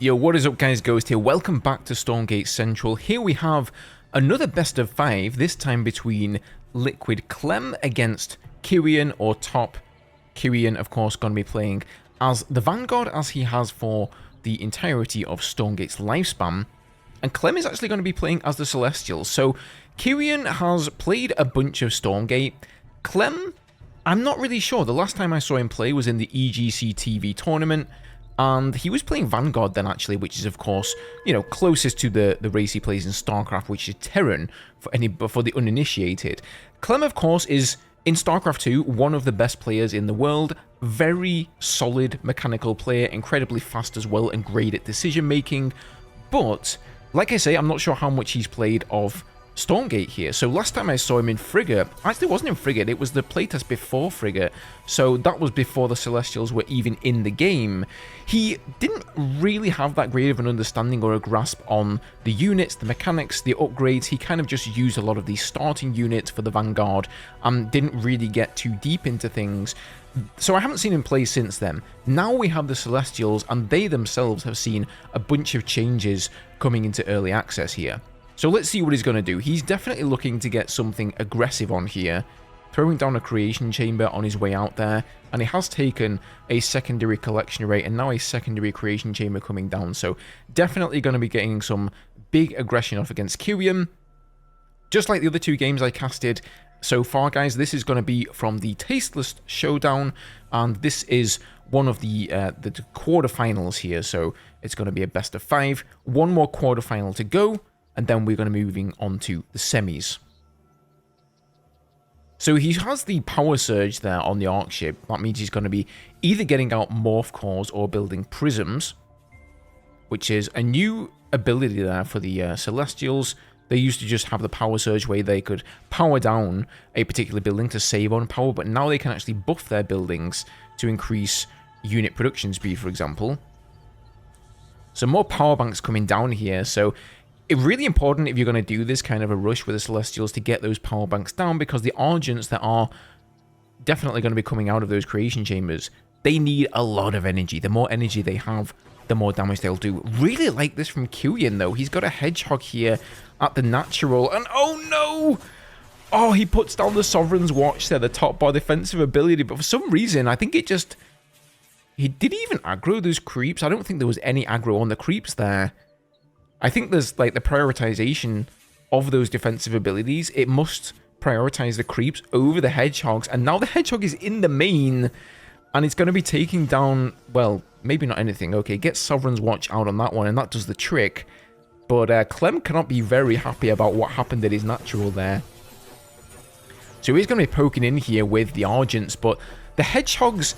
Yo, what is up guys, Ghost here. Welcome back to Stormgate Central. Here we have another best of 5, this time between Liquid Clem against Kiwian or Top. Kiwian, of course, going to be playing as the Vanguard as he has for the entirety of Stormgate's lifespan. And Clem is actually going to be playing as the Celestials. So Kiwian has played a bunch of Stormgate. Clem, I'm not really sure. The last time I saw him play was in the EGC TV tournament. And he was playing Vanguard then, actually, which is, of course, you know, closest to the race he plays in StarCraft, which is Terran, for the uninitiated. Clem, of course, is, in StarCraft 2, one of the best players in the world. Very solid mechanical player, incredibly fast as well, and great at decision-making. But, like I say, I'm not sure how much he's played of Stormgate here. So last time I saw him in Frigate, actually it wasn't in Frigate, it was the playtest before Frigate, so that was before the Celestials were even in the game. He didn't really have that great of an understanding or a grasp on the units, the mechanics, the upgrades. He kind of just used a lot of these starting units for the Vanguard and didn't really get too deep into things. So I haven't seen him play since then. Now we have the Celestials, and they themselves have seen a bunch of changes coming into early access here. So let's see what he's going to do. He's definitely looking to get something aggressive on here, throwing down a creation chamber on his way out there, and he has taken a secondary collection array and now a secondary creation chamber coming down. So definitely going to be getting some big aggression off against Kiwian. Just like the other two games I casted so far, guys, this is going to be from the Tasteless Showdown, and this is one of the quarterfinals here. So it's going to be a best of 5. One more quarterfinal to go. And then we're going to be moving on to the semis. So he has the power surge there on the Arc ship. That means he's going to be either getting out morph cores or building prisms, which is a new ability there for the Celestials. They used to just have the power surge where they could power down a particular building to save on power, but now they can actually buff their buildings to increase unit production speed, for example. So more power banks coming down here. So it's really important if you're going to do this kind of a rush with the Celestials to get those power banks down, because the Argents that are definitely going to be coming out of those creation chambers, they need a lot of energy. The more energy they have, the more damage they'll do. Really like this from Kiwian, though. He's got a Hedgehog here at the natural, and oh no! Oh, he puts down the Sovereign's Watch there, the top bar defensive ability, but for some reason, I think it just... He didn't even aggro those creeps. I don't think there was any aggro on the creeps there. I think there's, like, the prioritization of those defensive abilities. It must prioritize the creeps over the Hedgehogs. And now the Hedgehog is in the main, and it's going to be taking down, well, maybe not anything. Okay, get Sovereign's Watch out on that one, and that does the trick. But Clem cannot be very happy about what happened at his natural there. So he's going to be poking in here with the Argents, but the Hedgehogs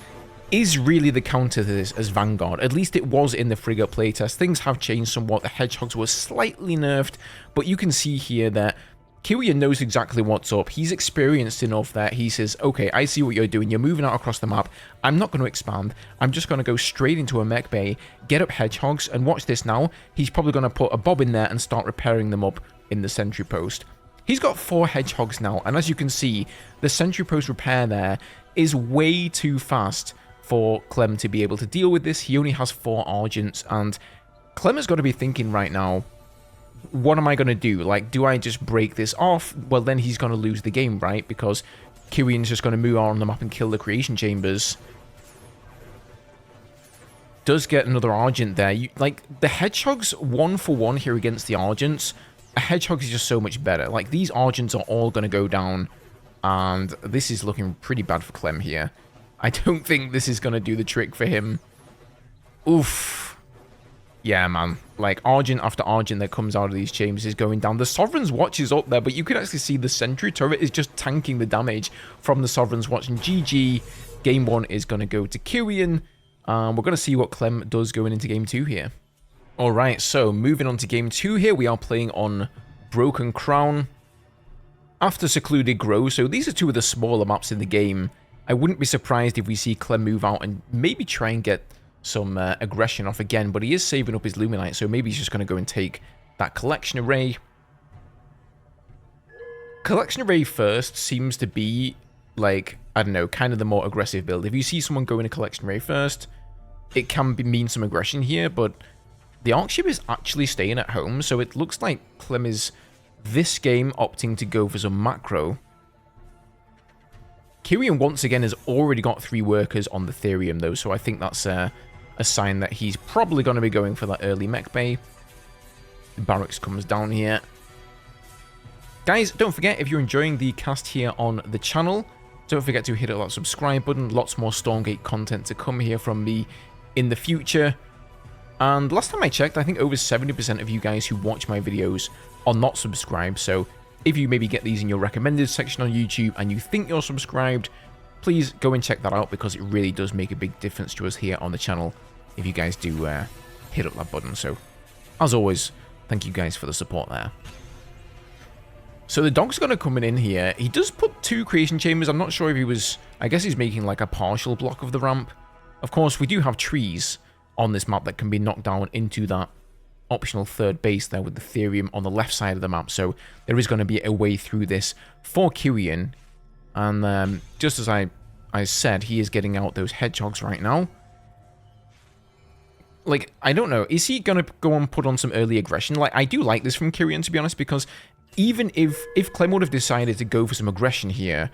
is really the counter to this as Vanguard. At least it was in the Frigate playtest. Things have changed somewhat. The Hedgehogs were slightly nerfed, but you can see here that Kiwian knows exactly what's up. He's experienced enough that he says, okay, I see what you're doing. You're moving out across the map. I'm not going to expand. I'm just going to go straight into a mech bay, get up Hedgehogs, and watch this now. He's probably going to put a Bob in there and start repairing them up in the sentry post. He's got 4 Hedgehogs now, and as you can see, the sentry post repair there is way too fast for Clem to be able to deal with this. He only has 4 Argents, and Clem has got to be thinking right now, what am I going to do? Like, do I just break this off? Well, then he's going to lose the game, right? Because Kiwian's just going to move on the map and kill the creation chambers. Does get another Argent there. Like, the Hedgehogs 1-for-1 here against the Argents. A Hedgehog is just so much better. Like, these Argents are all going to go down, and this is looking pretty bad for Clem here. I don't think this is going to do the trick for him. Oof. Yeah, man. Like, Argent after Argent that comes out of these chambers is going down. The Sovereign's Watch is up there, but you can actually see the sentry turret is just tanking the damage from the Sovereign's Watch. And GG, game 1 is going to go to Kiwian. We're going to see what Clem does going into game 2 here. Alright, so moving on to game 2 here. We are playing on Broken Crown after Secluded Grove. So these are 2 of the smaller maps in the game. I wouldn't be surprised if we see Clem move out and maybe try and get some aggression off again, but he is saving up his Luminite, so maybe he's just going to go and take that collection array. Collection array first seems to be, like, I don't know, kind of the more aggressive build. If you see someone go in a collection array first, it can mean some aggression here, but The Arkship is actually staying at home, so it looks like Clem is, this game, opting to go for some macro. Kiwian, once again, has already got 3 workers on the Therium, though, so I think that's a sign that he's probably going to be going for that early mech bay. The barracks comes down here. Guys, don't forget, if you're enjoying the cast here on the channel, don't forget to hit that subscribe button. Lots more Stormgate content to come here from me in the future. And last time I checked, I think over 70% of you guys who watch my videos are not subscribed. So if you maybe get these in your recommended section on YouTube and you think you're subscribed, please go and check that out, because it really does make a big difference to us here on the channel if you guys do hit up that button. So as always, thank you guys for the support there. So the dog's going to come in here. He does put 2 creation chambers. I'm not sure if he was... I guess he's making like a partial block of the ramp. Of course, we do have trees on this map that can be knocked down into that optional 3rd base there with the Therium on the left side of the map. So there is going to be a way through this for Kiwian. And just as I said, he is getting out those hedgehogs right now. Like, I don't know. Is he going to go and put on some early aggression? Like, I do like this from Kiwian, to be honest, because even if Clem would have decided to go for some aggression here,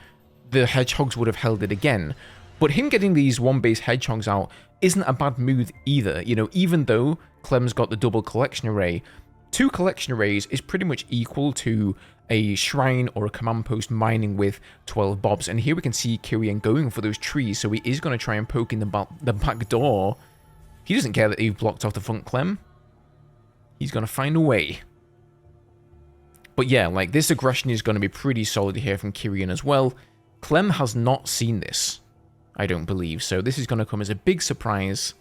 the hedgehogs would have held it again. But him getting these 1-base hedgehogs out isn't a bad move either. You know, even though Clem's got the double collection array, 2 collection arrays is pretty much equal to a shrine or a command post mining with 12 bobs. And here we can see Kiwian going for those trees, so he is going to try and poke in the back door. He doesn't care that you've blocked off the front, Clem. He's going to find a way. But yeah, like, this aggression is going to be pretty solid here from Kiwian as well. Clem has not seen this, I don't believe, so this is going to come as a big surprise.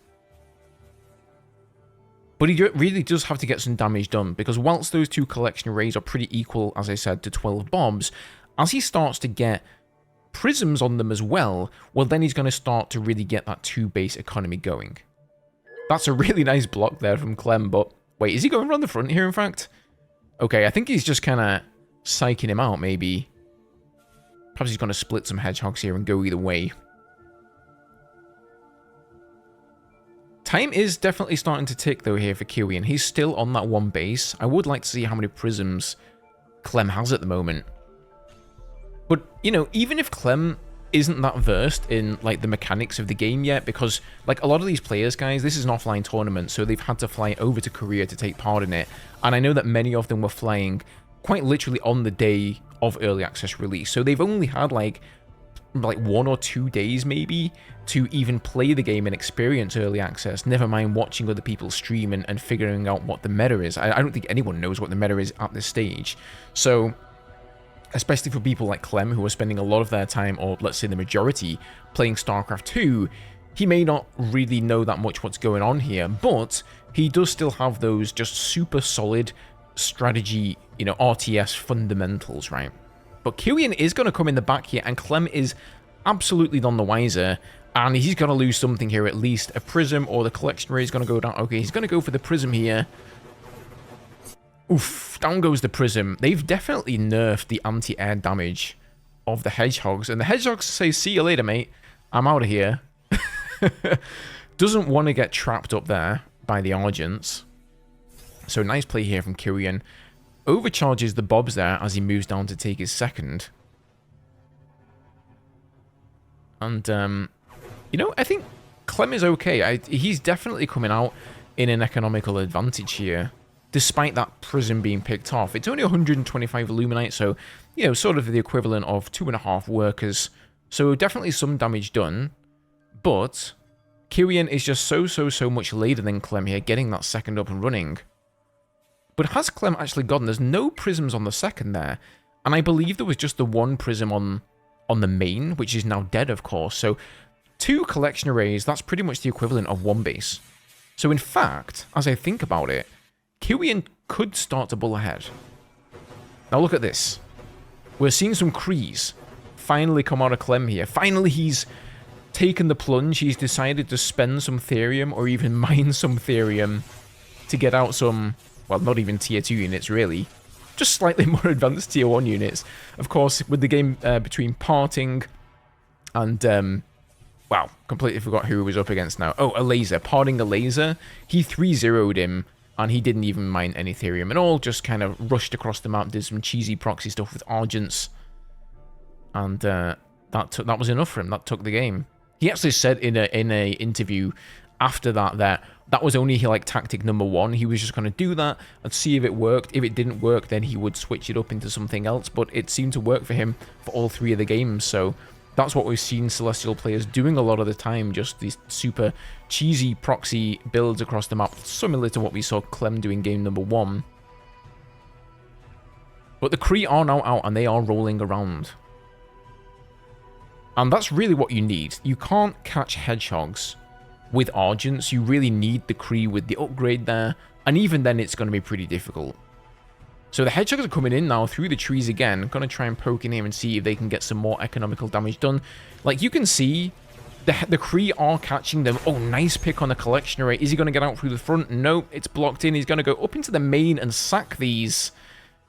But he really does have to get some damage done, because whilst those 2 collection arrays are pretty equal, as I said, to 12 bombs, as he starts to get prisms on them as well, well, then he's going to start to really get that 2-base economy going. That's a really nice block there from Clem, but wait, is he going around the front here, in fact? Okay, I think he's just kind of psyching him out, maybe. Perhaps he's going to split some hedgehogs here and go either way. Time is definitely starting to tick, though, here for Kiwian. He's still on that 1 base. I would like to see how many prisms Clem has at the moment. But, you know, even if Clem isn't that versed in, like, the mechanics of the game yet, because, like, a lot of these players, guys, this is an offline tournament, so they've had to fly over to Korea to take part in it. And I know that many of them were flying quite literally on the day of early access release. So they've only had, like 1 or 2 days, maybe, to even play the game and experience early access, never mind watching other people stream and figuring out what the meta is. I don't think anyone knows what the meta is at this stage. So, especially for people like Clem, who are spending a lot of their time, or let's say the majority, playing StarCraft 2, he may not really know that much what's going on here, but he does still have those just super solid strategy, you know, RTS fundamentals, right? But Kiwian is going to come in the back here, and Clem is absolutely none the wiser, and he's going to lose something here at least. A prism or the collection array is going to go down. Okay, he's going to go for the prism here. Oof, down goes the prism. They've definitely nerfed the anti-air damage of the hedgehogs, and the hedgehogs say, see you later, mate. I'm out of here. Doesn't want to get trapped up there by the Argents. So nice play here from Kiwian. Overcharges the bobs there as he moves down to take his second. And, you know, I think Clem is okay. He's definitely coming out in an economical advantage here, despite that prism being picked off. It's only 125 Illuminite, so, you know, sort of the equivalent of 2.5 workers. So definitely some damage done. But Kiwian is just so much later than Clem here, getting that second up and running. But has Clem actually gotten? There's no prisms on the second there. And I believe there was just the 1 prism on the main, which is now dead, of course. So 2 collection arrays, that's pretty much the equivalent of 1 base. So in fact, as I think about it, Kiwian could start to bull ahead. Now look at this. We're seeing some Krees finally come out of Clem here. Finally, he's taken the plunge. He's decided to spend some Therium or even mine some Therium to get out some, well, not even tier 2 units, really. Just slightly more advanced tier 1 units. Of course, with the game between parting and, wow, completely forgot who he was up against now. Oh, a laser. Parting a laser. He 3-0'd him And he didn't even mine any Ethereum at all, just kind of rushed across the map, did some cheesy proxy stuff with Argents. And that was enough for him. That took the game. He actually said in a interview after that was only like tactic number 1. He was just going to do that and see if it worked. If it didn't work, then he would switch it up into something else. But it seemed to work for him for all 3 of the games. So that's what we've seen Celestial players doing a lot of the time. Just these super cheesy proxy builds across the map, similar to what we saw Clem do in game number 1. But the Kree are now out and they are rolling around. And that's really what you need. You can't catch Hedgehogs with Argents. You really need the Kree with the upgrade there. And even then, it's going to be pretty difficult. So the Hedgehogs are coming in now through the trees again. I'm going to try and poke in here and see if they can get some more economical damage done. Like, you can see the Kree are catching them. Oh, nice pick on the collection array. Is he going to get out through the front? Nope, it's blocked in. He's going to go up into the main and sack these.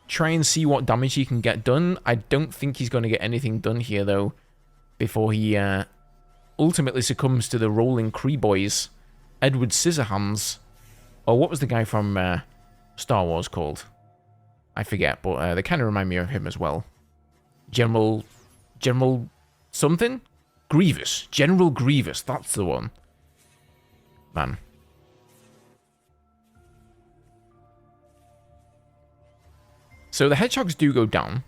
Try and see what damage he can get done. I don't think he's going to get anything done here, though, before he ultimately succumbs to the rolling Kree boys. Edward Scissorhands. Or what was the guy from Star Wars called? I forget, but they kind of remind me of him as well. General something? Grievous. General Grievous, that's the one. Man. So the Hedgehogs do go down.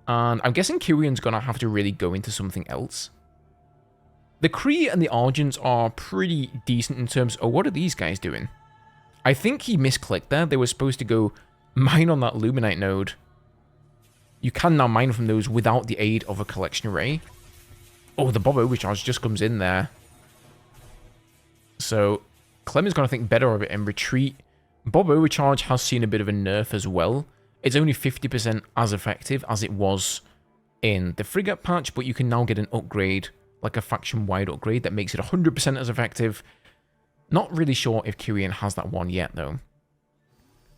And I'm guessing Kiwian's going to have to really go into something else. The Kree and the Argents are pretty decent in terms of... Oh, what are these guys doing? I think he misclicked there. They were supposed to go mine on that Luminite node. You can now mine from those without the aid of a collection array. Oh, the Bob Overcharge just comes in there. So, Clem is going to think better of it and retreat. Bob Overcharge has seen a bit of a nerf as well. It's only 50% as effective as it was in the Frigate patch, but you can now get an upgrade, like a faction-wide upgrade, that makes it 100% as effective. Not really sure if Kiwian has that one yet, though.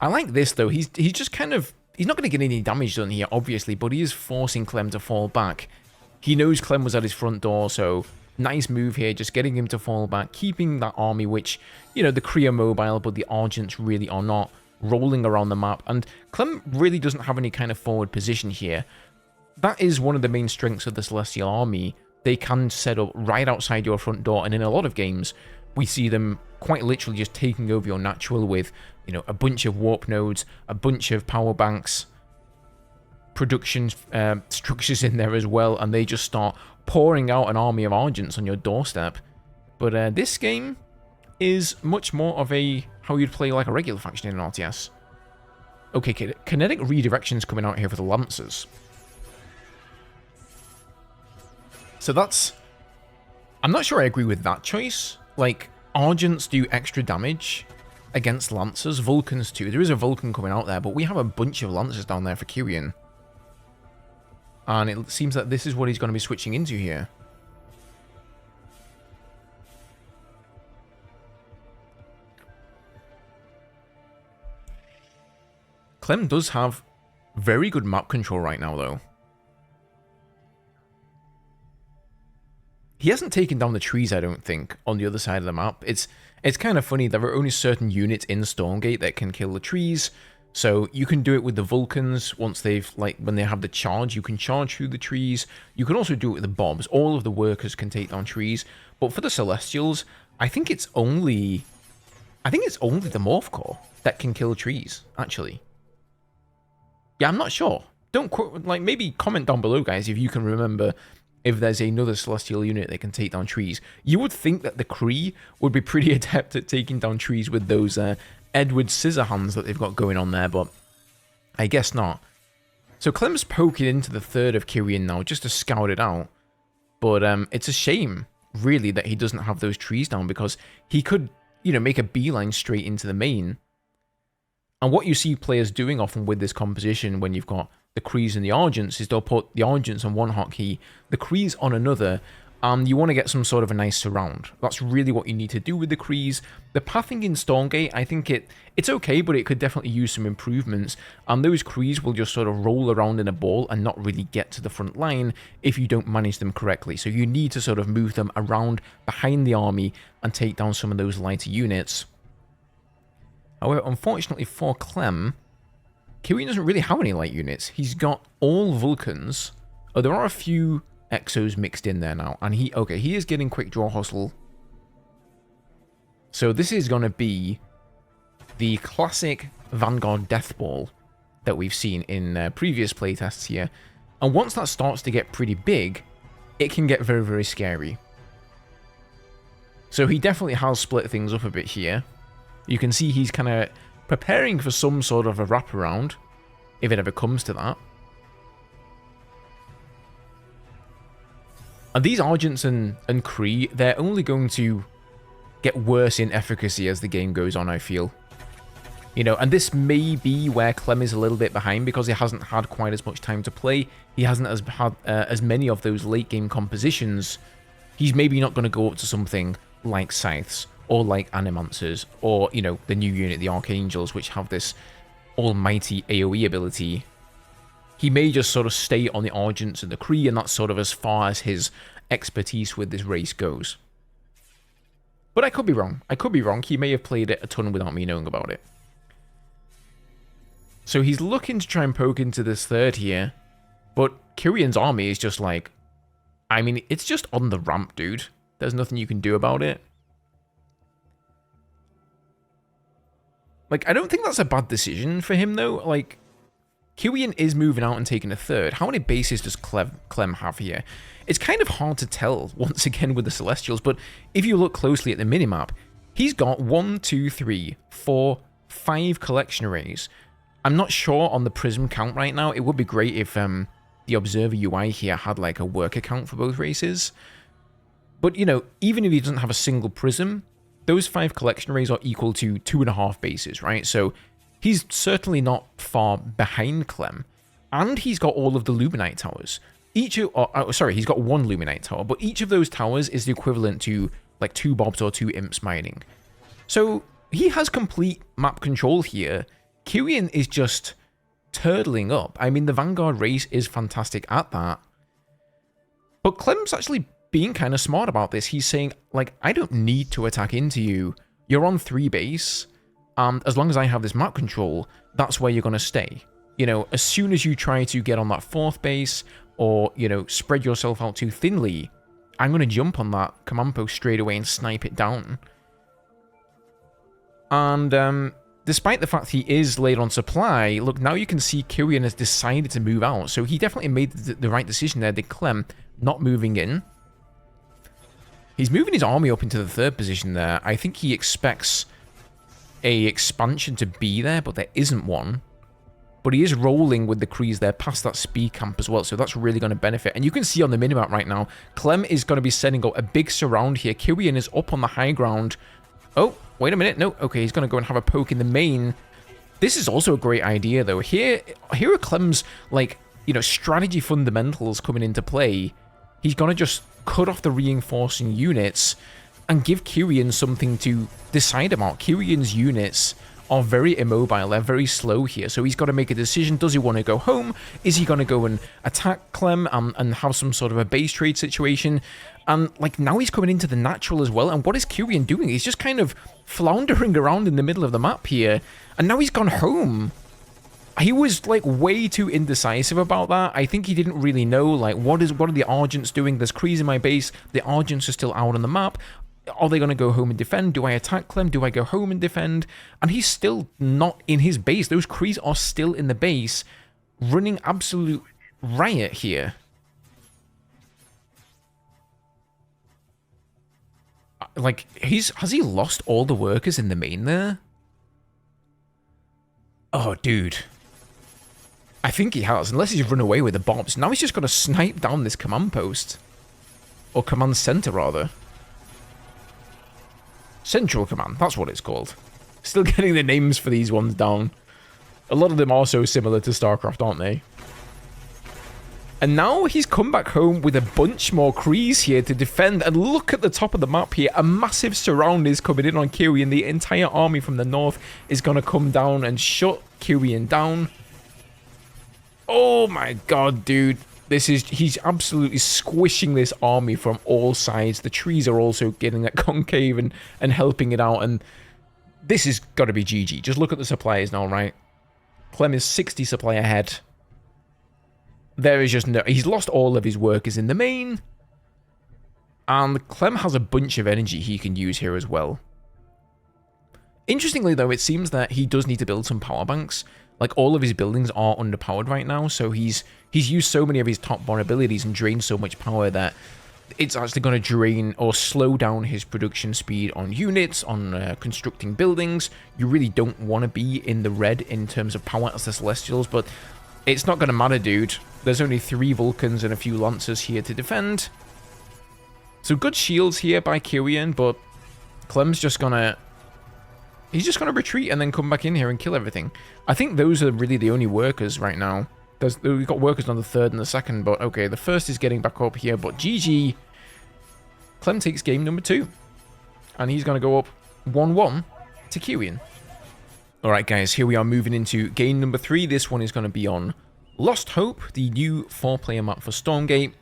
I like this, though. He's just kind of... He's not going to get any damage done here, obviously, but he is forcing Clem to fall back. He knows Clem was at his front door, so nice move here, just getting him to fall back, keeping that army, which, you know, the Kree are mobile, but the Argents really are not, rolling around the map. And Clem really doesn't have any kind of forward position here. That is one of the main strengths of the Celestial Army. They can set up right outside your front door, and in a lot of games, we see them quite literally just taking over your natural with, you know, a bunch of warp nodes, a bunch of power banks, production structures in there as well, and they just start pouring out an army of Argents on your doorstep. But this game is much more of a how you'd play like a regular faction in an RTS. Okay, kinetic redirections coming out here for the Lancers. So that's... I'm not sure I agree with that choice. Like, Argents do extra damage against Lancers. Vulcans too. There is a Vulcan coming out there, but we have a bunch of Lancers down there for Kiwian. And it seems that this is what he's going to be switching into here. Clem does have very good map control right now, though. He hasn't taken down the trees, I don't think, on the other side of the map. It's kind of funny. There are only certain units in Stormgate that can kill the trees. So you can do it with the Vulcans once they've, like, when they have the charge, you can charge through the trees. You can also do it with the bombs. All of the workers can take down trees. But for the Celestials, I think it's only the Morph Core that can kill trees, actually. Yeah, I'm not sure. Don't quote, like, maybe comment down below, guys, if you can remember if there's another Celestial unit that can take down trees. You would think that the Kree would be pretty adept at taking down trees with those Edward Scissorhands that they've got going on there, but I guess not. So Clem's poking into the third of Kiwian now just to scout it out, but it's a shame, really, that he doesn't have those trees down, because he could, you know, make a beeline straight into the main. And what you see players doing often with this composition when you've got the Krees and the Argents is they'll put the Argents on one hotkey, the Krees on another, and you want to get some sort of a nice surround. That's really what you need to do with the Krees. The pathing in Stormgate, I think it's okay, but it could definitely use some improvements. And those Krees will just sort of roll around in a ball and not really get to the front line if you don't manage them correctly. So you need to sort of move them around behind the army and take down some of those lighter units. However, unfortunately for Clem, Kiwian doesn't really have any light units. He's got all Vulcans. Oh, there are a few Exos mixed in there now. And he is getting quick draw hustle. So this is going to be the classic Vanguard Death Ball that we've seen in previous playtests here. And once that starts to get pretty big, it can get very, very scary. So he definitely has split things up a bit here. You can see he's kind of preparing for some sort of a wraparound, if it ever comes to that. And these Argents and Kree, they're only going to get worse in efficacy as the game goes on, I feel. You know, and this may be where Clem is a little bit behind because he hasn't had quite as much time to play. He hasn't had as many of those late game compositions. He's maybe not going to go up to something like Scythes or like Animancers or, you know, the new unit, the Archangels, which have this almighty AoE ability. He may just sort of stay on the Argents and the Kree, and that's sort of as far as his expertise with this race goes. But I could be wrong. I could be wrong. He may have played it a ton without me knowing about it. So he's looking to try and poke into this third here, but Kiwian's army is just like, I mean, it's just on the ramp, dude. There's nothing you can do about it. Like, I don't think that's a bad decision for him, though. Like, Kiwian is moving out and taking a third. How many bases does Clem have here? It's kind of hard to tell, once again, with the Celestials, but if you look closely at the minimap, he's got 1, 2, 3, 4, 5 collection arrays. I'm not sure on the prism count right now. It would be great if the Observer UI here had like a worker count for both races. But, you know, even if he doesn't have a single prism, those 5 collection arrays are equal to 2.5 bases, right? So he's certainly not far behind Clem. And he's got all of the Luminite towers. He's got 1 Luminite tower, but each of those towers is the equivalent to like 2 Bobs or 2 Imps mining. So he has complete map control here. Kiwian is just turtling up. I mean, the Vanguard race is fantastic at that. But Clem's actually being kind of smart about this. He's saying, like, I don't need to attack into you. You're on 3 base, and as long as I have this map control, that's where you're going to stay. You know, as soon as you try to get on that 4th base, or, you know, spread yourself out too thinly, I'm going to jump on that command post straight away and snipe it down. And, despite the fact he is late on supply, look, now you can see Kiwian has decided to move out. So he definitely made the right decision there, did Clem, not moving in. He's moving his army up into the 3rd position there. I think he expects a expansion to be there, but there isn't one. But he is rolling with the Krees there past that speed camp as well, so that's really going to benefit. And you can see on the minimap right now, Clem is going to be sending out a big surround here. Kiwian is up on the high ground. Oh, wait a minute. No, okay, he's going to go and have a poke in the main. This is also a great idea, though. Here are Clem's, like, you know, strategy fundamentals coming into play. He's going to just cut off the reinforcing units and give Kiwian something to decide about. Kiwian's units are very immobile. They're very slow here. So he's got to make a decision. Does he want to go home? Is he going to go and attack Clem and have some sort of a base trade situation? And, like, now he's coming into the natural as well. And what is Kiwian doing? He's just kind of floundering around in the middle of the map here. And now he's gone home. He was, like, way too indecisive about that. I think he didn't really know, like, what are the Argents doing? There's Krees in my base. The Argents are still out on the map. Are they going to go home and defend? Do I attack Clem? Do I go home and defend? And he's still not in his base. Those Krees are still in the base, running absolute riot here. Like, has he lost all the workers in the main there? Oh, dude. I think he has, unless he's run away with the bombs. Now he's just going to snipe down this command post. Or command center, rather. Central Command, that's what it's called. Still getting the names for these ones down. A lot of them are so similar to StarCraft, aren't they? And now he's come back home with a bunch more Krees here to defend. And look at the top of the map here. A massive surround is coming in on Kiwian. The entire army from the north is going to come down and shut Kiwian down. Oh my god, dude. He's absolutely squishing this army from all sides. The trees are also getting that concave and helping it out. And this has got to be GG. Just look at the suppliers now, right? Clem is 60 supply ahead. There is just no... He's lost all of his workers in the main. And Clem has a bunch of energy he can use here as well. Interestingly, though, it seems that he does need to build some power banks. Like, all of his buildings are underpowered right now, so he's used so many of his top bar abilities and drained so much power that it's actually going to drain or slow down his production speed on units, on constructing buildings. You really don't want to be in the red in terms of power as the Celestials, but it's not going to matter, dude. There's only 3 Vulcans and a few Lancers here to defend. So good shields here by Kiwian, but Clem's just going to... He's just going to retreat and then come back in here and kill everything. I think those are really the only workers right now. We've got workers on the 3rd and the 2nd, but okay, the 1st is getting back up here, but GG. Clem takes game number 2. And he's going to go up 1-1 to Kiwian. Alright guys, here we are moving into game number 3. This one is going to be on Lost Hope, the new 4-player map for Stormgate.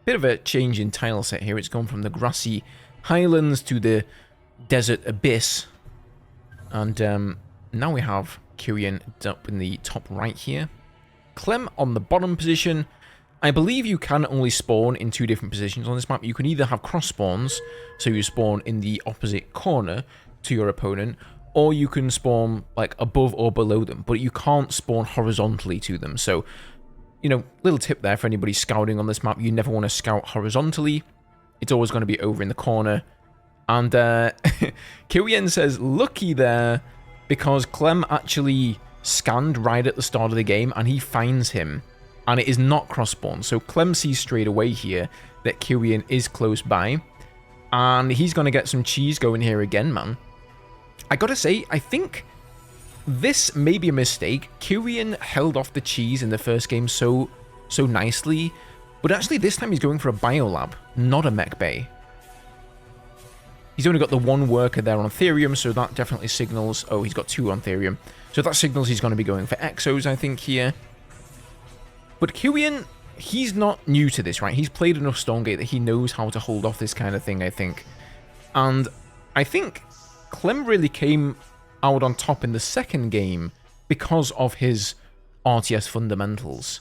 Bit of a change in tile set here. It's gone from the grassy highlands to the desert abyss. And now we have Kiwian up in the top right here. Clem on the bottom position. I believe you can only spawn in 2 different positions on this map. You can either have cross spawns, so you spawn in the opposite corner to your opponent, or you can spawn like above or below them, but you can't spawn horizontally to them. So, you know, little tip there for anybody scouting on this map, you never want to scout horizontally. It's always going to be over in the corner. And Kiwian says, lucky there, because Clem actually scanned right at the start of the game, and he finds him, and it is not cross-spawn. So Clem sees straight away here that Kiwian is close by, and he's going to get some cheese going here again, man. I gotta say, I think this may be a mistake. Kiwian held off the cheese in the first game so nicely, but actually this time he's going for a biolab, not a mech bay. He's only got the 1 worker there on Therium, so that definitely signals... Oh, he's got 2 on Therium. So that signals he's going to be going for Exos, I think, here. But Kiwian, he's not new to this, right? He's played enough Stormgate that he knows how to hold off this kind of thing, I think. And I think Clem really came out on top in the 2nd game because of his RTS fundamentals.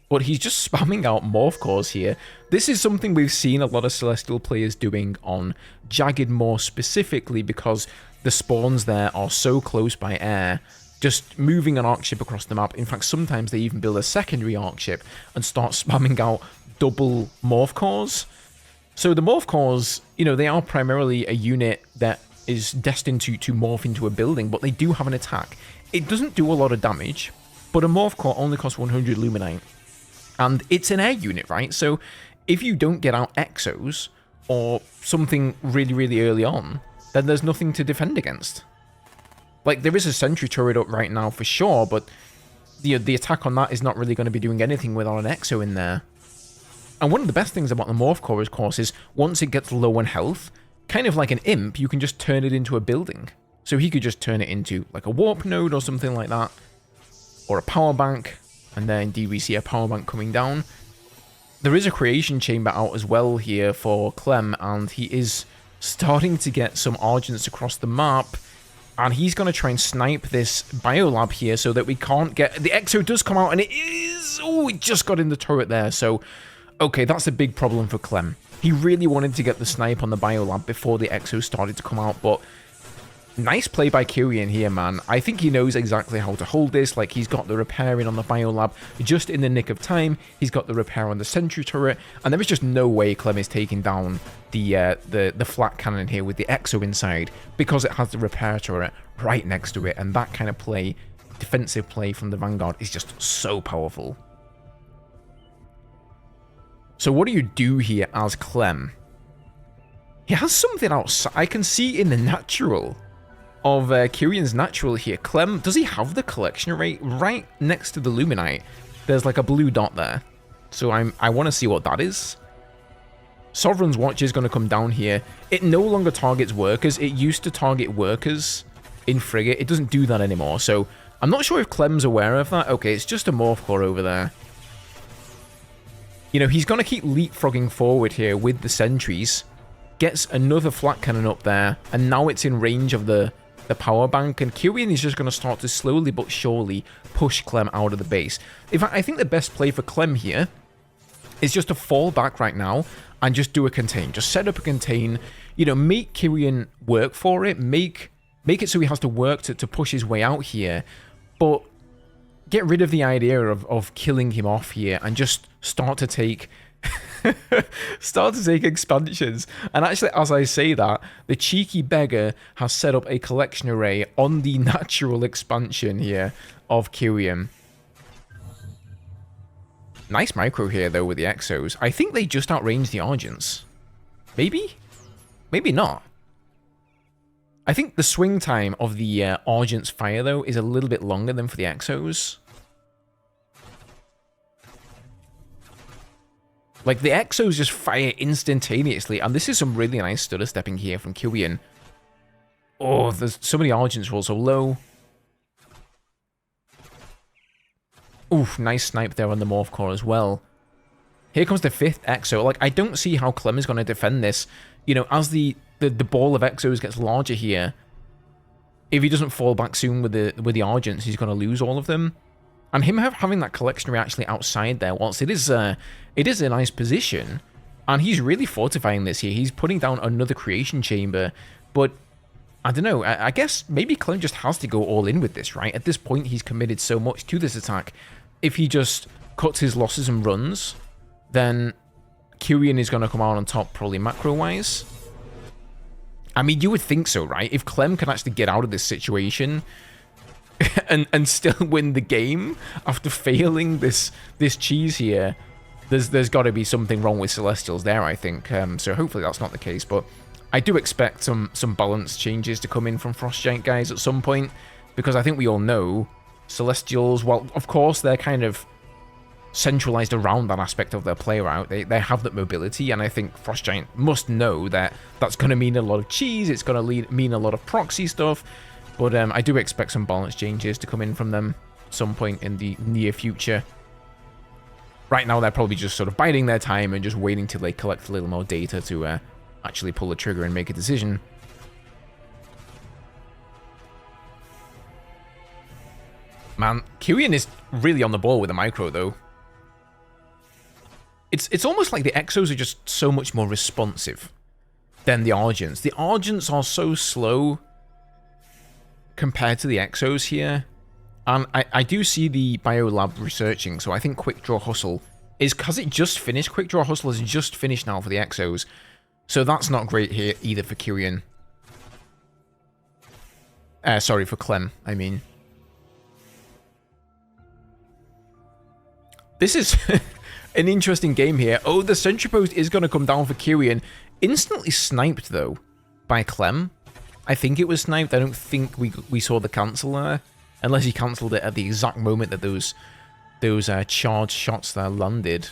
But he's just spamming out Morph Cores here. This is something we've seen a lot of Celestial players doing on Jagged more specifically because the spawns there are so close by air. Just moving an arc ship across the map. In fact, sometimes they even build a secondary arc ship and start spamming out double Morph Cores. So the Morph Cores, you know, they are primarily a unit that is destined to morph into a building, but they do have an attack. It doesn't do a lot of damage, but a Morph Core only costs 100 Luminite. And it's an air unit, right? So if you don't get out Exos or something really, really early on, then there's nothing to defend against. Like, there is a sentry turret up right now for sure, but the attack on that is not really going to be doing anything without an Exo in there. And one of the best things about the Morph Core, of course, is once it gets low on health, kind of like an imp, you can just turn it into a building. So he could just turn it into like a warp node or something like that, or a power bank. And then indeed we see a power bank coming down. There is a creation chamber out as well here for Clem, and he is starting to get some Argents across the map. And he's going to try and snipe this biolab here so that we can't get... The Exo does come out, and it is... Oh, it just got in the turret there. So, okay, that's a big problem for Clem. He really wanted to get the snipe on the biolab before the Exo started to come out, but... Nice play by Kiwian here, man. I think he knows exactly how to hold this. Like, he's got the repair in on the biolab just in the nick of time. He's got the repair on the sentry turret. And there is just no way Clem is taking down the flat cannon here with the Exo inside because it has the repair turret right next to it. And that kind of play, defensive play from the Vanguard is just so powerful. So what do you do here as Clem? He has something outside. I can see in the natural of Kiwian's natural here. Clem, does he have the collection rate right next to the Luminite? There's like a blue dot there. So I want to see what that is. Sovereign's Watch is going to come down here. It no longer targets workers. It used to target workers in Frigate. It doesn't do that anymore. So I'm not sure if Clem's aware of that. Okay, it's just a Morph Core over there. You know, he's going to keep leapfrogging forward here with the sentries. Gets another flat cannon up there. And now it's in range of the the power bank, and Kiwian is just going to start to slowly but surely push Clem out of the base. In fact, I think the best play for Clem here is just to fall back right now and just do a contain. Just set up a contain, you know, make Kiwian work for it, make it so he has to work to push his way out here, but get rid of the idea of killing him off here and just start to take expansions. And actually, as I say that, the cheeky beggar has set up a collection array on the natural expansion here of Kiwian. Nice micro here, though, with the Exos. I think they just outrange the Argents. Maybe? Maybe not. I think the swing time of the Argent's fire, though, is a little bit longer than for the Exos. Like, the Exos just fire instantaneously, and this is some really nice stutter stepping here from Kiwian. Oh, there's so many Argents also low. Oof, nice snipe there on the Morph Core as well. Here comes the 5th Exo. Like, I don't see how Clem is going to defend this. You know, as the ball of Exos gets larger here, if he doesn't fall back soon with the Argents, he's going to lose all of them. And him having that collectionary actually outside there, whilst it is a nice position, and he's really fortifying this here. He's putting down another creation chamber, but I don't know. I guess maybe Clem just has to go all in with this, right? At this point, he's committed so much to this attack. If he just cuts his losses and runs, then Kiwian is going to come out on top, probably macro-wise. I mean, you would think so, right? If Clem can actually get out of this situation and still win the game after failing this cheese here, there's got to be something wrong with Celestials there, I think. So hopefully that's not the case, but I do expect some balance changes to come in from Frost Giant guys at some point, because I think we all know Celestials, well, of course, they're kind of centralized around that aspect of their play route. They have that mobility, and I think Frost Giant must know that that's going to mean a lot of cheese, it's going to mean a lot of proxy stuff, but I do expect some balance changes to come in from them at some point in the near future. Right now, they're probably just sort of biding their time and just waiting till they collect a little more data to actually pull the trigger and make a decision. Man, Kiwian is really on the ball with the micro, though. It's almost like the Exos are just so much more responsive than the Argents. The Argents are so slow compared to the Exos here. And I do see the Biolab researching, so I think Quick Draw Hustle is, because it just finished, Quick Draw Hustle is just finished now for the Exos. So that's not great here either for Kiwian. Sorry, for Clem, I mean. This is an interesting game here. Oh, the Sentry Post is going to come down for Kiwian. Instantly sniped, though, by Clem. I think it was sniped. I don't think we saw the cancel there. Unless he cancelled it at the exact moment that those charged shots there landed.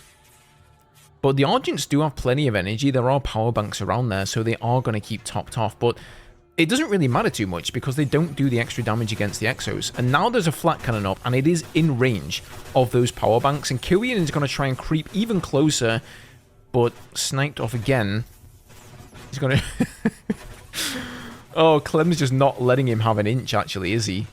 But the Argents do have plenty of energy. There are power banks around there, so they are going to keep topped off. But it doesn't really matter too much because they don't do the extra damage against the Exos. And now there's a flat cannon up, and it is in range of those power banks. And Kiwian is going to try and creep even closer, but sniped off again. He's going to... Oh, Clem's just not letting him have an inch, actually, is he?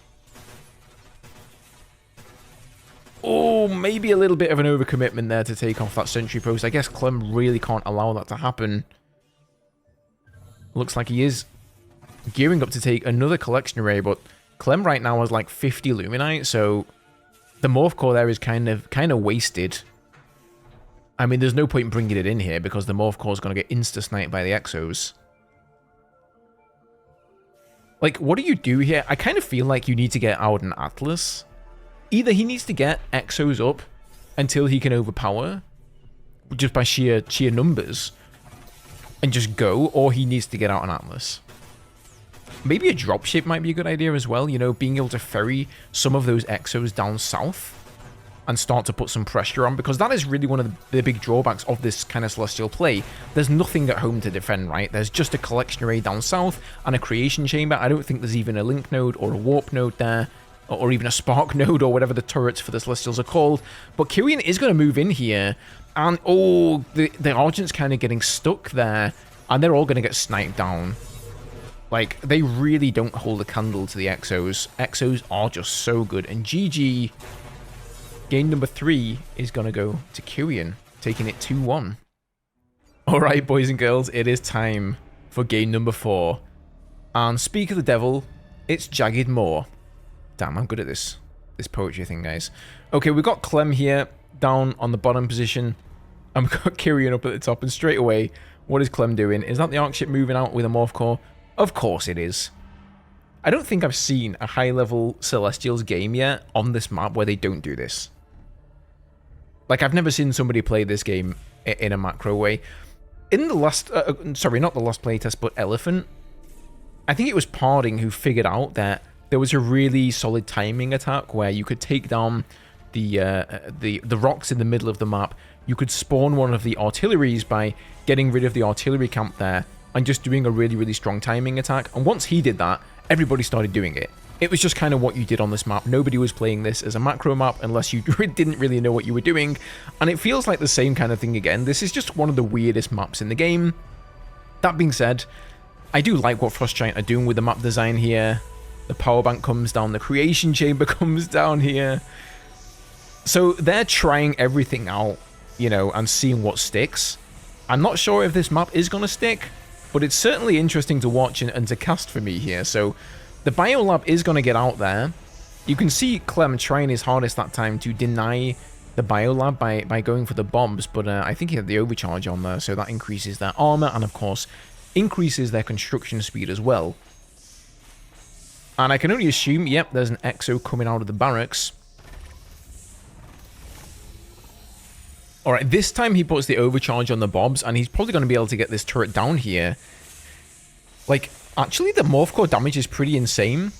Oh, maybe a little bit of an overcommitment there to take off that sentry post. I guess Clem really can't allow that to happen. Looks like he is gearing up to take another collection array, but Clem right now has like 50 Luminite, so the Morph Core there is kind of wasted. I mean, there's no point in bringing it in here because the Morph Core is going to get insta-sniped by the Exos. Like, what do you do here? I kind of feel like you need to get out an Atlas. Either he needs to get Exos up until he can overpower, just by sheer numbers, and just go, or he needs to get out an Atlas. Maybe a dropship might be a good idea as well, you know, being able to ferry some of those Exos down south and start to put some pressure on, because that is really one of the big drawbacks of this kind of Celestial play. There's nothing at home to defend, right? There's just a collection array down south and a creation chamber. I don't think there's even a link node or a warp node there, or even a spark node, or whatever the turrets for the Celestials are called. But Kiwian is going to move in here, and oh, the Argent's kind of getting stuck there, and they're all going to get sniped down. Like, they really don't hold a candle to the Exos. Exos are just so good. And GG, game number 3 is going to go to Kiwian, taking it 2-1. Alright, boys and girls, it is time for game number 4. And speak of the devil, it's Jagged Moor. Damn, I'm good at this poetry thing, guys. Okay, we've got Clem here, down on the bottom position. And we've got Kiwian up at the top. And straight away, what is Clem doing? Is that the Arc ship moving out with a Morph Core? Of course it is. I don't think I've seen a high-level Celestials game yet on this map where they don't do this. Like, I've never seen somebody play this game in a macro way. In the last... sorry, not the last playtest, but Elephant. I think it was Parding who figured out that there was a really solid timing attack where you could take down the rocks in the middle of the map. You could spawn one of the artilleries by getting rid of the artillery camp there and just doing a really, really strong timing attack. And once he did that, everybody started doing it. It was just kind of what you did on this map. Nobody was playing this as a macro map unless you didn't really know what you were doing. And it feels like the same kind of thing again. This is just one of the weirdest maps in the game. That being said, I do like what Frost Giant are doing with the map design here. The power bank comes down. The creation chamber comes down here. So they're trying everything out, you know, and seeing what sticks. I'm not sure if this map is going to stick, but it's certainly interesting to watch and to cast for me here. So the Biolab is going to get out there. You can see Clem trying his hardest that time to deny the Biolab by going for the bombs, but I think he had the overcharge on there, so that increases their armor and, of course, increases their construction speed as well. And I can only assume, yep, there's an Exo coming out of the barracks. Alright, this time he puts the overcharge on the bobs, and he's probably going to be able to get this turret down here. Like, actually, the Morph Core damage is pretty insane,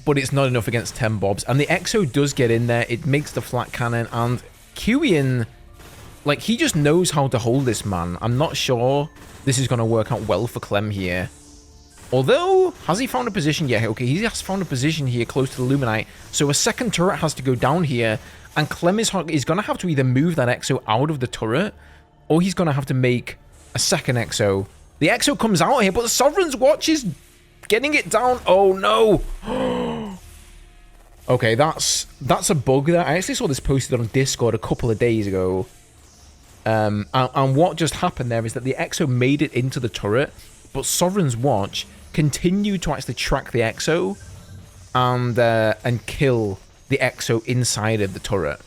but it's not enough against 10 bobs. And the Exo does get in there, it makes the flat cannon, and Kiwian, like, he just knows how to hold this man. I'm not sure this is going to work out well for Clem here. Although, has he found a position? Yeah, okay, he has found a position here close to the Luminite, so a second turret has to go down here. And Clem is going to have to either move that Exo out of the turret, or he's going to have to make a second Exo. The Exo comes out here, but the Sovereign's Watch is getting it down. Oh, no. Okay, that's a bug there. I actually saw this posted on Discord a couple of days ago. And what just happened there is that the Exo made it into the turret, but Sovereign's Watch continued to actually track the Exo and kill the Exo inside of the turret.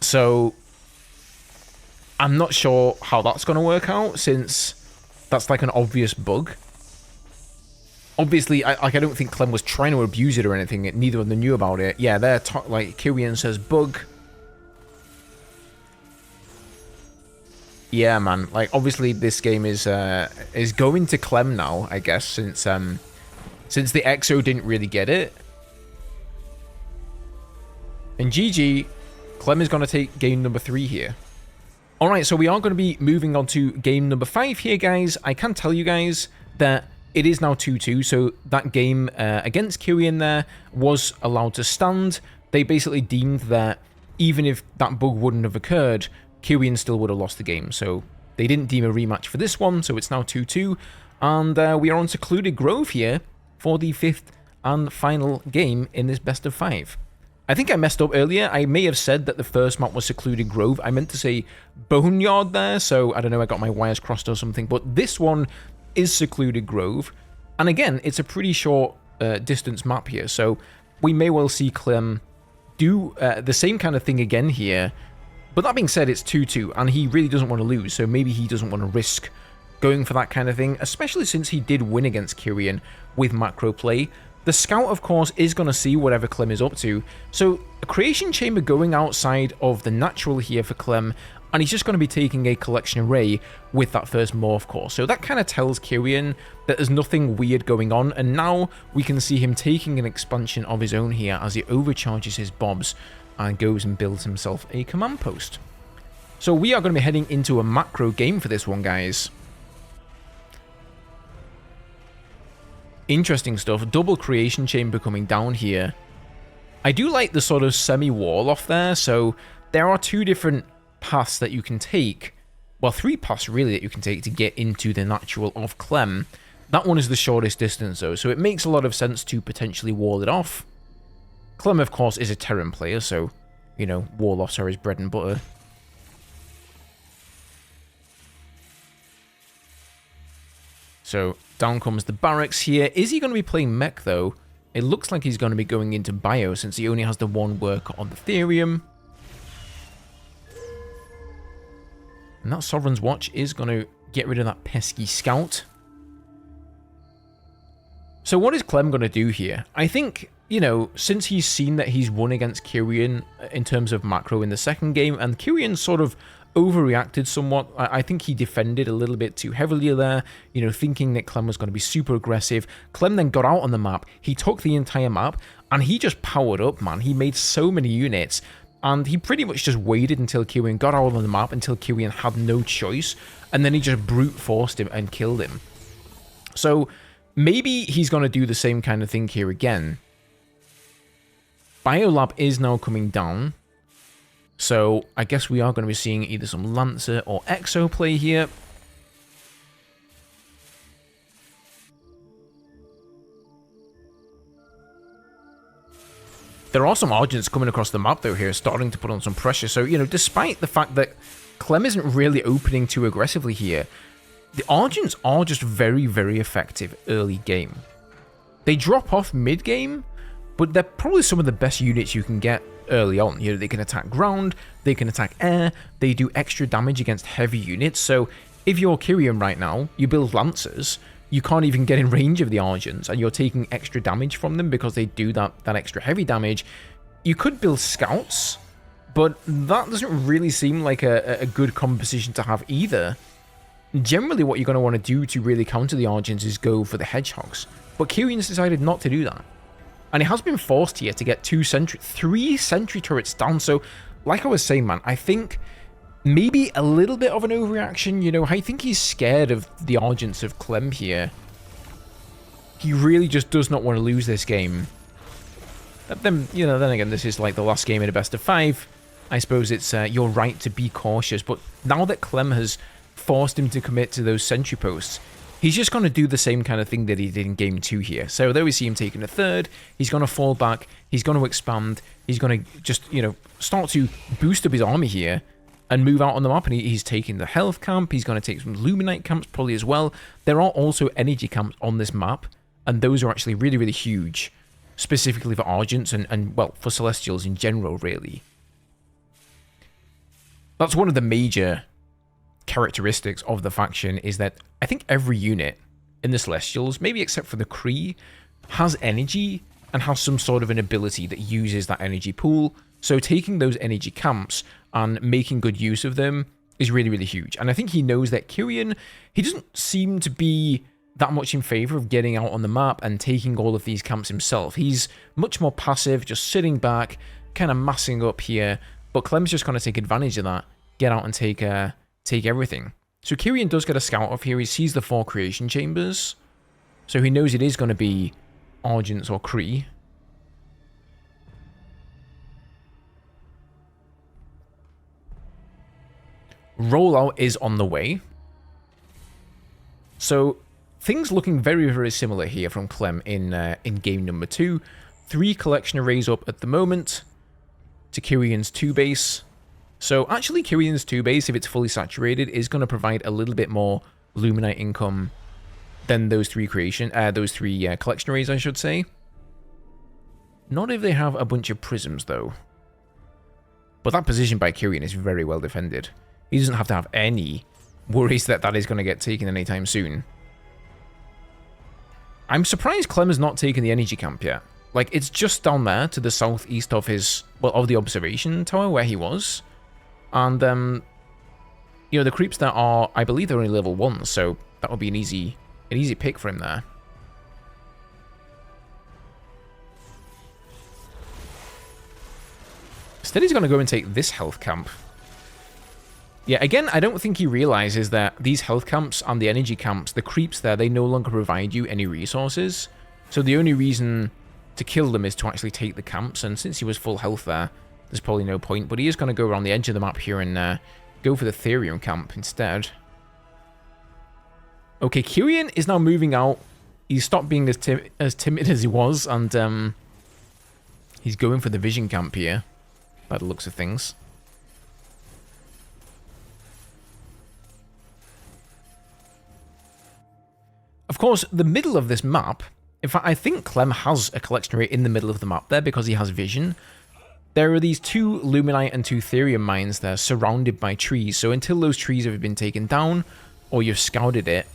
So I'm not sure how that's going to work out, since that's like an obvious bug. Obviously, I don't think Clem was trying to abuse it or anything. Neither of them knew about it. Yeah, they're like Kiwian says bug. Yeah, man. Like, obviously this game is going to Clem now, I guess, since the Exo didn't really get it. And GG, Clem is going to take game number 3 here. Alright, so we are going to be moving on to game number 5 here, guys. I can tell you guys that it is now 2-2, so that game against Kiwian there was allowed to stand. They basically deemed that even if that bug wouldn't have occurred, Kiwian still would have lost the game. So they didn't deem a rematch for this one, so it's now 2-2. And we are on Secluded Grove here for the 5th and final game in this best of 5. I think I messed up earlier. I may have said that the first map was Secluded Grove. I meant to say Boneyard there, so I don't know, I got my wires crossed or something. But this one is Secluded Grove. And again, it's a pretty short distance map here, so we may well see Clem do the same kind of thing again here. But that being said, it's 2-2, and he really doesn't want to lose, so maybe he doesn't want to risk going for that kind of thing, especially since he did win against Kiwian with macro play. The scout, of course, is going to see whatever Clem is up to. So, a creation chamber going outside of the natural here for Clem, and he's just going to be taking a collection array with that first morph core. So that kind of tells Kiwian that there's nothing weird going on, and now we can see him taking an expansion of his own here as he overcharges his bobs and goes and builds himself a command post. So we are going to be heading into a macro game for this one, guys. Interesting stuff. Double creation chamber coming down here. I do like the sort of semi-wall off there. So there are 2 different paths that you can take. Well, 3 paths really that you can take to get into the natural of Clem. That one is the shortest distance, though, so it makes a lot of sense to potentially wall it off. Clem, of course, is a Terran player, so, you know, wall-offs are his bread and butter. So, down comes the barracks here. Is he going to be playing mech, though? It looks like he's going to be going into bio, since he only has the one worker on the Therium. And that Sovereign's Watch is going to get rid of that pesky scout. So what is Clem going to do here? I think, you know, since he's seen that he's won against Kiwian in terms of macro in the second game, and Kiwian sort of overreacted somewhat. I think he defended a little bit too heavily there, you know, thinking that Clem was going to be super aggressive. Clem then got out on the map. He took the entire map, and he just powered up, man. He made so many units, and he pretty much just waited until Kiwian got out on the map, until Kiwian had no choice, and then he just brute forced him and killed him. So maybe he's going to do the same kind of thing here again. Biolab is now coming down. So I guess we are going to be seeing either some Lancer or Exo play here. There are some Argents coming across the map, though, here, starting to put on some pressure. So, you know, despite the fact that Clem isn't really opening too aggressively here, the Argents are just very, very effective early game. They drop off mid-game, but they're probably some of the best units you can get early on. You know, they can attack ground, they can attack air, they do extra damage against heavy units. So if you're Kiwian right now, you build Lancers, you can't even get in range of the Argents, and you're taking extra damage from them because they do that extra heavy damage. You could build Scouts, but that doesn't really seem like a good composition to have either. Generally, what you're going to want to do to really counter the Argents is go for the Hedgehogs, but Kiwian's decided not to do that. And it has been forced here to get 3 sentry turrets down. So, like I was saying, man, I think maybe a little bit of an overreaction. You know, I think he's scared of the Argents of Clem here. He really just does not want to lose this game. Then, you know, then again, this is like the last game in a best of 5. I suppose it's your right to be cautious. But now that Clem has forced him to commit to those sentry posts, he's just going to do the same kind of thing that he did in Game 2 here. So there we see him taking a third. He's going to fall back. He's going to expand. He's going to just, you know, start to boost up his army here and move out on the map. And he's taking the health camp. He's going to take some Luminite camps probably as well. There are also energy camps on this map, and those are actually really, really huge, specifically for Argents and well, for Celestials in general, really. That's one of the major characteristics of the faction, is that I think every unit in the Celestials, maybe except for the Kree, has energy and has some sort of an ability that uses that energy pool. So taking those energy camps and making good use of them is really, really huge. And I think he knows that Kiwian, he doesn't seem to be that much in favor of getting out on the map and taking all of these camps himself. He's much more passive, just sitting back, kind of massing up here. But Clem's just going to take advantage of that, get out and take everything. So Kiwian does get a scout off here. He sees the 4 creation chambers, so he knows it is going to be Argents or Kree. Rollout is on the way. So things looking very, very similar here from Clem in game number 2. 3 collection arrays up at the moment to Kiwian's 2 base. So actually Kiwian's 2 base, if it's fully saturated, is going to provide a little bit more Luminite income than those 3 collection arrays, I should say. Not if they have a bunch of prisms, though. But that position by Kiwian is very well defended. He doesn't have to have any worries that that is going to get taken anytime soon. I'm surprised Clem has not taken the energy camp yet. Like, it's just down there to the southeast of his, well, of the observation tower where he was. And, you know, the creeps that are, I believe they're only level 1, so that would be an easy pick for him there. Instead, he's going to go and take this health camp. Yeah, again, I don't think he realizes that these health camps and the energy camps, the creeps there, they no longer provide you any resources. So the only reason to kill them is to actually take the camps, and since he was full health there, there's probably no point. But he is going to go around the edge of the map here and go for the Therium camp instead. Okay, Kiwian is now moving out. He's stopped being as timid as he was, and he's going for the vision camp here, by the looks of things. Of course, the middle of this map, in fact, I think Clem has a collection array in the middle of the map there because he has vision. There are these 2 Luminite and 2 Therium mines there surrounded by trees, so until those trees have been taken down, or you've scouted it,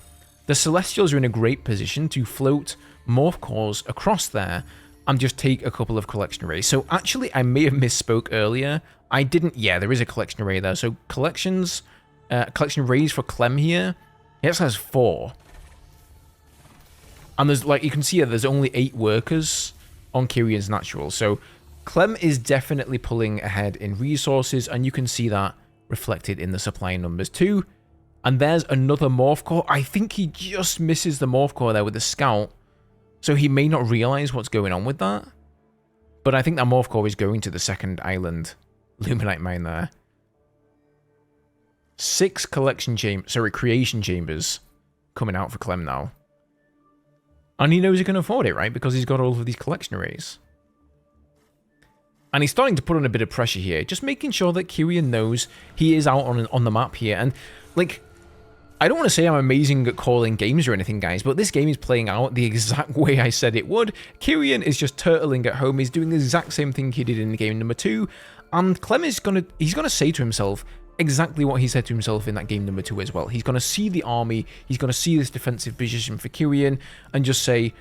the Celestials are in a great position to float Morph Cores across there and just take a couple of collection arrays. So actually, I may have misspoke earlier. I didn't... Yeah, there is a collection array there. So collection arrays for Clem here, he actually has 4. And there's, like, you can see here, there's only 8 workers on Kiwian's natural. So Clem is definitely pulling ahead in resources, and you can see that reflected in the supply numbers too. And there's another Morph Core. I think he just misses the Morph Core there with the Scout, so he may not realize what's going on with that. But I think that Morph Core is going to the second island Luminite mine there. 6 creation chambers coming out for Clem now. And he knows he can afford it, right? Because he's got all of these collection arrays. And he's starting to put on a bit of pressure here, just making sure that Kiwian knows he is out on the map here. And, like, I don't want to say I'm amazing at calling games or anything, guys, but this game is playing out the exact way I said it would. Kiwian is just turtling at home. He's doing the exact same thing he did in game number 2. And Clem is he's gonna say to himself exactly what he said to himself in that game number 2 as well. He's going to see the army, he's going to see this defensive position for Kiwian, and just say,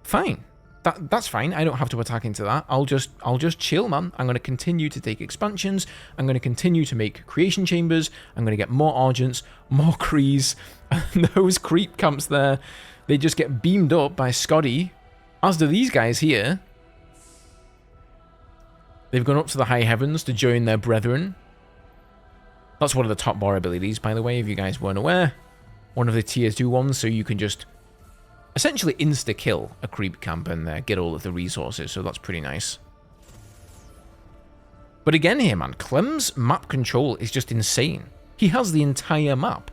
fine, that's fine, I don't have to attack into that, I'll just chill, man. I'm going to continue to take expansions, I'm going to continue to make creation chambers, I'm going to get more Argents, more Krees, and those creep camps there, they just get beamed up by Scotty, as do these guys here. They've gone up to the high heavens to join their brethren. That's one of the top bar abilities, by the way, if you guys weren't aware. One of the tier 2 ones, so you can just essentially insta-kill a creep camp and get all of the resources, so that's pretty nice. But again here, man, Clem's map control is just insane. He has the entire map.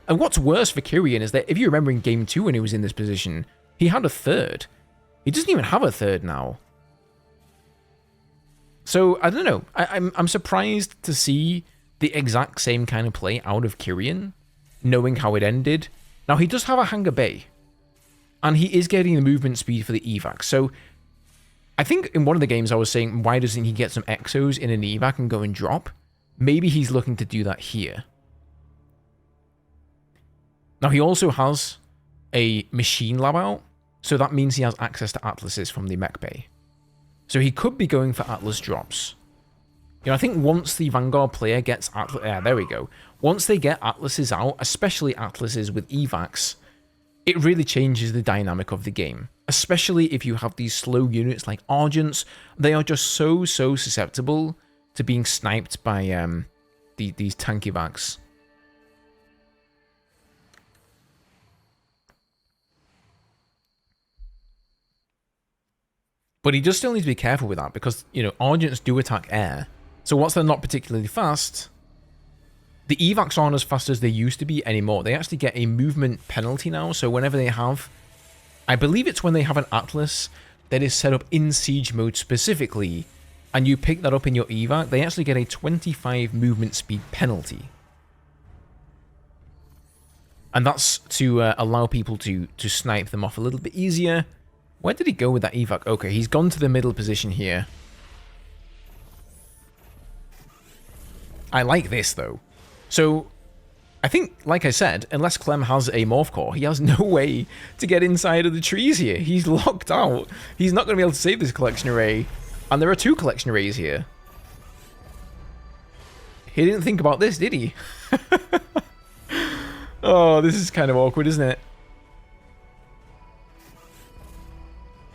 And what's worse for Kiwian is that, if you remember in Game 2 when he was in this position, he had a third. He doesn't even have a third now. So, I don't know. I'm surprised to see the exact same kind of play out of Kiwian, knowing how it ended. Now, he does have a hangar bay, and he is getting the movement speed for the evac. So, I think in one of the games I was saying, why doesn't he get some exos in an evac and go and drop? Maybe he's looking to do that here. Now, he also has a machine lab out, so that means he has access to atlases from the mech bay. So he could be going for atlas drops. You know, I think once the Vanguard player gets atlas... Yeah, there we go. Once they get atlases out, especially atlases with evacs, it really changes the dynamic of the game. Especially if you have these slow units like Argents. They are just so susceptible to being sniped by these tank evacs. But he just still needs to be careful with that because, you know, Argents do attack air. So whilst they're not particularly fast, the evacs aren't as fast as they used to be anymore. They actually get a movement penalty now. So whenever they have, I believe it's when they have an atlas that is set up in siege mode specifically, and you pick that up in your evac, they actually get a 25 movement speed penalty. And that's to allow people to snipe them off a little bit easier. Where did he go with that evac? Okay, he's gone to the middle position here. I like this, though. So, I think, like I said, unless Clem has a Morph Core, he has no way to get inside of the trees here. He's locked out. He's not going to be able to save this collection array. And there are 2 collection arrays here. He didn't think about this, did he? Oh, this is kind of awkward, isn't it?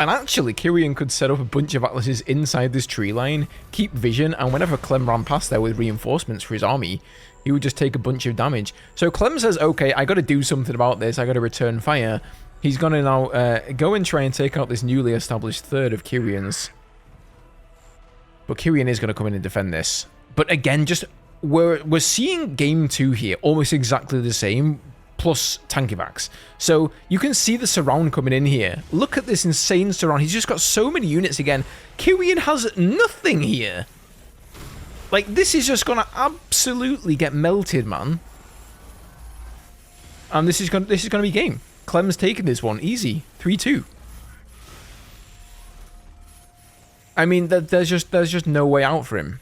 And actually, Kiwian could set up a bunch of atlases inside this tree line, keep vision, and whenever Clem ran past there with reinforcements for his army, he would just take a bunch of damage. So Clem says, okay, I got to do something about this, I got to return fire. He's going to now go and try and take out this newly established third of Kiwian's. But Kiwian is going to come in and defend this. But again, just we're seeing game 2 here, almost exactly the same, plus Tankivax. So you can see the surround coming in here. Look at this insane surround. He's just got so many units again. Kiwian has nothing here. Like, this is just going to absolutely get melted, man. And this is going to be game. Clem's taking this one easy. 3-2. I mean, there's just no way out for him.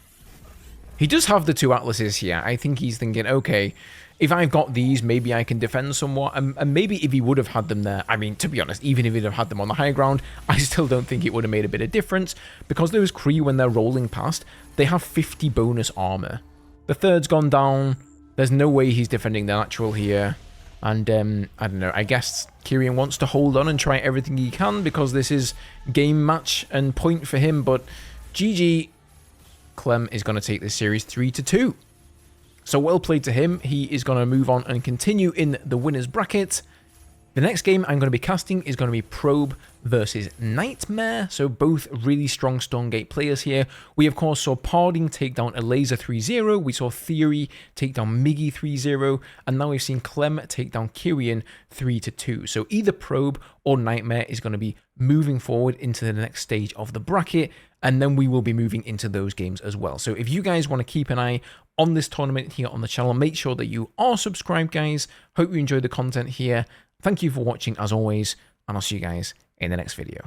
He does have the 2 Atlases here. I think he's thinking, okay, if I've got these, maybe I can defend somewhat. And maybe if he would have had them there, I mean, to be honest, even if he'd have had them on the high ground, I still don't think it would have made a bit of difference. Because those Kree, when they're rolling past, they have 50 bonus armor. The 3rd's gone down. There's no way he's defending the natural here. And, I don't know, I guess Kiwian wants to hold on and try everything he can because this is game match and point for him. But GG, Clem is going to take this series 3-2. So well played to him. He is going to move on and continue in the winner's bracket. The next game I'm going to be casting is going to be Probe versus Nightmare. So both really strong Stormgate players here. We, of course, saw Parding take down a Laser 3-0. We saw Theory take down Miggy 3-0. And now we've seen Clem take down Kiwian 3-2. So either Probe or Nightmare is going to be moving forward into the next stage of the bracket. And then we will be moving into those games as well. So if you guys want to keep an eye on this tournament here on the channel, make sure that you are subscribed, guys. Hope you enjoyed the content here. Thank you for watching as always, and I'll see you guys in the next video.